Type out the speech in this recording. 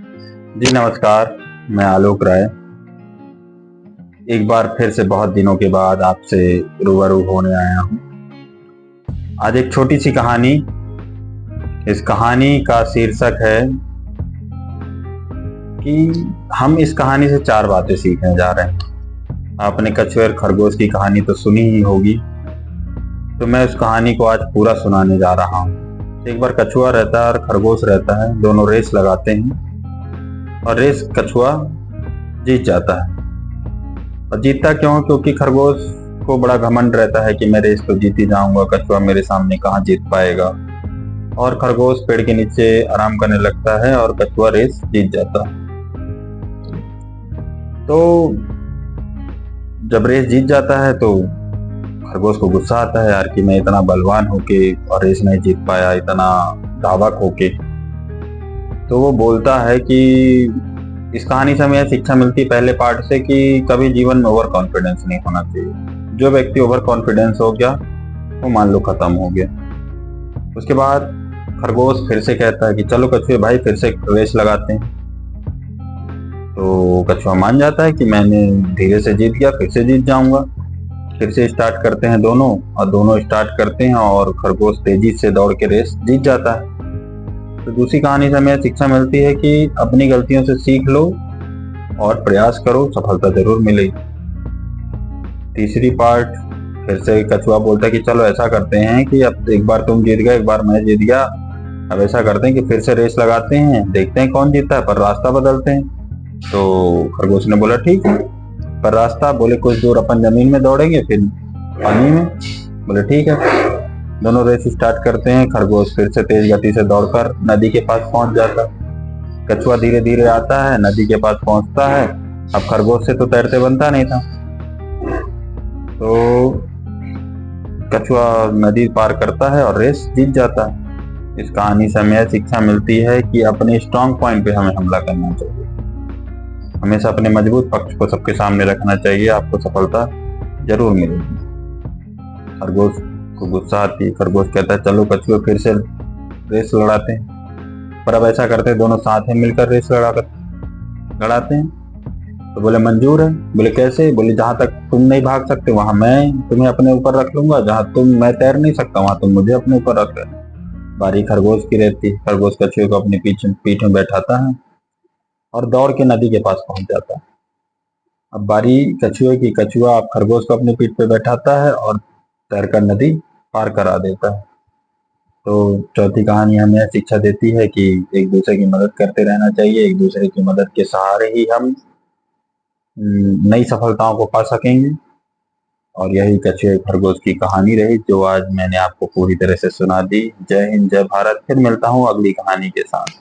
जी नमस्कार। मैं आलोक राय एक बार फिर से बहुत दिनों के बाद आपसे रूबरू होने आया हूँ। आज एक छोटी सी कहानी। इस कहानी का शीर्षक है कि हम इस कहानी से 4 बातें सीखने जा रहे हैं। आपने कछुए और खरगोश की कहानी तो सुनी ही होगी, तो मैं उस कहानी को आज पूरा सुनाने जा रहा हूँ। एक बार कछुआ रहता है और खरगोश रहता है, दोनों रेस लगाते हैं और रेस कछुआ जीत जाता है। और जीतता क्यों? क्योंकि खरगोश को बड़ा घमंड रहता है कि मैं रेस तो जीत ही जाऊंगा, कछुआ मेरे सामने कहाँ जीत पाएगा। और खरगोश पेड़ के नीचे आराम करने लगता है और कछुआ रेस जीत जाता है। तो जब रेस जीत जाता है तो खरगोश को गुस्सा आता है, यार कि मैं इतना बलवान होके और रेस नहीं जीत पाया, इतना धावक होके। तो वो बोलता है कि इस कहानी से हमें शिक्षा मिलती है पहले पार्ट से कि कभी जीवन में ओवर कॉन्फिडेंस नहीं होना चाहिए। जो व्यक्ति ओवर कॉन्फिडेंस हो गया वो मान लो खत्म हो गया। उसके बाद खरगोश फिर से कहता है कि चलो कछुए भाई फिर से रेस लगाते हैं। तो कछुआ मान जाता है कि मैंने धीरे से जीत गया, फिर से जीत जाऊंगा। फिर से स्टार्ट करते हैं दोनों, और दोनों स्टार्ट करते हैं और खरगोश तेजी से दौड़ के रेस जीत जाता है। तो दूसरी कहानी से हमें शिक्षा मिलती है कि अपनी गलतियों से सीख लो और प्रयास करो, सफलता जरूर मिलेगी। तीसरी पार्ट फिर से कछुआ बोलता है कि चलो ऐसा करते हैं कि अब एक बार तुम जीत गए, एक बार मैं जीत गया, अब ऐसा करते हैं कि फिर से रेस लगाते हैं, देखते हैं कौन जीतता है, पर रास्ता बदलते हैं। तो खरगोश ने बोला ठीक है, पर रास्ता? बोले कुछ दूर अपन जमीन में दौड़ेंगे फिर पानी में। बोले ठीक है। दोनों रेस स्टार्ट करते हैं। खरगोश फिर से तेज गति से दौड़कर नदी के पास पहुंच जाता है। कछुआ धीरे धीरे आता है, नदी के पास पहुंचता है। अब खरगोश से तो तैरते बनता नहीं था, तो कछुआ नदी पार करता है और रेस जीत जाता है। इस कहानी से हमें शिक्षा मिलती है कि अपने स्ट्रांग पॉइंट पे हमें हमला करना चाहिए, हमेशा अपने मजबूत पक्ष को सबके सामने रखना चाहिए, आपको सफलता जरूर मिलेगी। खरगोश को गुस्सा आती है। खरगोश कहता है चलो कछुए फिर से रेस लड़ाते हैं, पर अब ऐसा करते हैं दोनों साथ में मिलकर रेस लड़ाते हैं। तो बोले मंजूर है। बोले कैसे? बोले जहां तक तुम नहीं भाग सकते वहां मैं तुम्हें अपने ऊपर रख लूंगा, जहां मैं तैर नहीं सकता वहां तुम मुझे अपने ऊपर रख लेना। बारी खरगोश की रहती है। खरगोश कछुए को अपने पीठ में बैठाता है और दौड़ के नदी के पास पहुंच जाता है। अब बारी कछुए की। कछुआ अब खरगोश को अपनी पीठ पे बैठाता है और तैरकर नदी पार करा देता है। तो चौथी कहानी हमें शिक्षा देती है कि एक दूसरे की मदद करते रहना चाहिए। एक दूसरे की मदद के सहारे ही हम नई सफलताओं को पा सकेंगे। और यही कछुए खरगोश की कहानी रही जो आज मैंने आपको पूरी तरह से सुना दी। जय हिंद, जय भारत। फिर मिलता हूँ अगली कहानी के साथ।